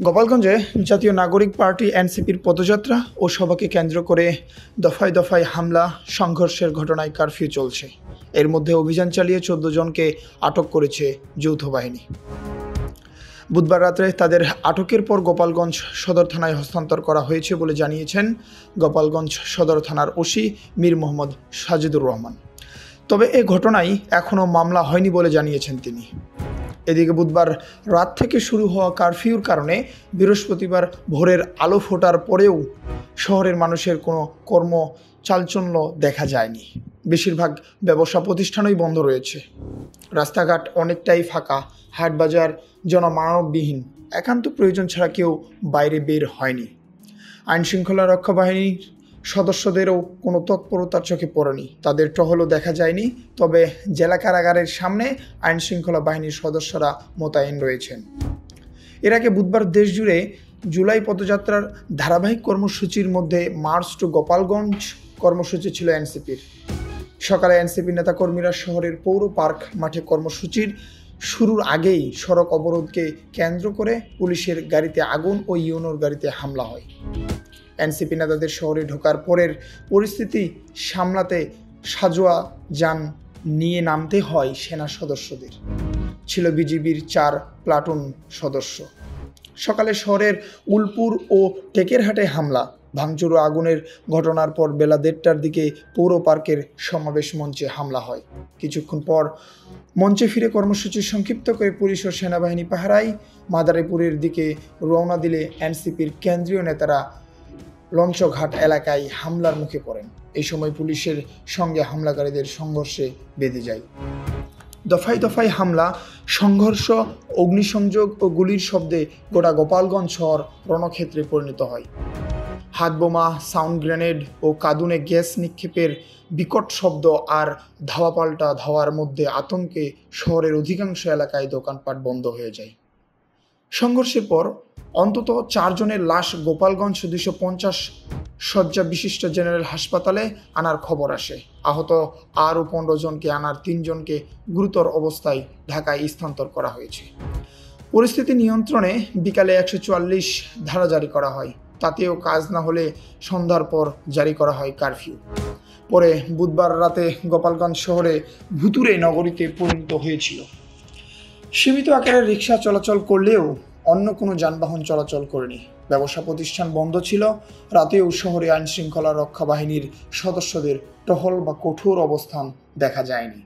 গোপালগঞ্জে জাতীয় নাগরিক পার্টি এনসিপির পদযাত্রা ও সভাকে কেন্দ্র করে দফায় দফায় হামলা সংঘর্ষের ঘটনায় কারফিউ চলছে। এর মধ্যে অভিযান চালিয়ে 14 জনকে আটক করেছে যৌথ বাহিনী। বুধবার রাত্রে তাদের আটকের পর গোপালগঞ্জ সদর থানায় হস্তান্তর করা হয়েছে বলে জানিয়েছেন গোপালগঞ্জ সদর থানার ওসি মীর মোহাম্মদ সাজিদুর রহমান। তবে এ ঘটনায় এখনও মামলা হয়নি বলে জানিয়েছেন তিনি। এদিকে বুধবার রাত থেকে শুরু হওয়া কারফিউর কারণে বৃহস্পতিবার ভোরের আলো ফোটার পরেও শহরের মানুষের কোনো চালচলন দেখা যায়নি। বেশিরভাগ ব্যবসা প্রতিষ্ঠানই বন্ধ রয়েছে। রাস্তাঘাট অনেকটাই ফাঁকা, হাট বাজার জনমানববিহীন। একান্ত প্রয়োজন ছাড়া কেউ বাইরে বের হয়নি। আইনশৃঙ্খলা রক্ষা বাহিনীর সদস্যদেরও কোনো তৎপরতার চোখে পড়েনি, তাদের টহলও দেখা যায়নি। তবে জেলা কারাগারের সামনে আইনশৃঙ্খলা বাহিনীর সদস্যরা মোতায়েন রয়েছেন। এর আগে বুধবার দেশজুড়ে জুলাই পদযাত্রার ধারাবাহিক কর্মসূচির মধ্যে মার্চ টু গোপালগঞ্জ কর্মসূচি ছিল এনসিপির। সকালে এনসিপি নেতাকর্মীরা শহরের পৌর পার্ক মাঠে কর্মসূচির শুরুর আগেই সড়ক অবরোধকে কেন্দ্র করে পুলিশের গাড়িতে আগুন ও ইউনোর গাড়িতে হামলা হয়। এনসিপি নেতাদের শহরে ঢোকার পরের পরিস্থিতি সামলাতে সাজোয়া যান নিয়ে নামতে হয় সেনা সদস্যদের। ছিল বিজিবির 4 প্লাটুন সদস্য। সকালে শহরের উলপুর ও টেকেরহাটে হামলা, ভাঙচুর ও আগুনের ঘটনার পর বেলা 1:30টার দিকে পৌর পার্কের সমাবেশ মঞ্চে হামলা হয়। কিছুক্ষণ পর মঞ্চে ফিরে কর্মসূচি সংক্ষিপ্ত করে পুলিশ ও সেনাবাহিনী পাহারায় মাদারীপুরের দিকে রওনা দিলে এনসিপির কেন্দ্রীয় নেতারা লঞ্চঘাট এলাকায় হামলার মুখে পড়েন। এই সময় পুলিশের সঙ্গে হামলাকারীদের সংঘর্ষে বেঁধে যায়। দফায় দফায় হামলা, সংঘর্ষ, অগ্নিসংযোগ ও গুলির শব্দে গোটা গোপালগঞ্জ শহর রণক্ষেত্রে পরিণত হয়। হাতবোমা, সাউন্ড গ্রেনেড ও কাঁদুনে গ্যাস নিক্ষেপের বিকট শব্দ আর ধাওয়া পাল্টা ধাওয়ার মধ্যে আতঙ্কে শহরের অধিকাংশ এলাকায় দোকানপাট বন্ধ হয়ে যায়। সংঘর্ষের পর অন্তত 4 জনের লাশ গোপালগঞ্জ 250 শয্যা বিশিষ্ট জেনারেল হাসপাতালে আনার খবর আসে। আহত আরও 15 জনকে আনার 3 জনকে গুরুতর অবস্থায় ঢাকায় স্থানান্তর করা হয়েছে। পরিস্থিতি নিয়ন্ত্রণে বিকালে 144 ধারা জারি করা হয়। তাতেও কাজ না হলে সন্ধ্যার পর জারি করা হয় কারফিউ। পরে বুধবার রাতে গোপালগঞ্জ শহরে ভুতুড়ে নগরীতে পরিণত হয়েছিল। সীমিত আকারে রিক্সা চলাচল করলেও অন্য কোনো যানবাহন চলাচল করেনি। ব্যবসা প্রতিষ্ঠান বন্ধ ছিল। রাতেও শহরে আইনশৃঙ্খলা রক্ষা বাহিনীর সদস্যদের টহল বা কঠোর অবস্থান দেখা যায়নি।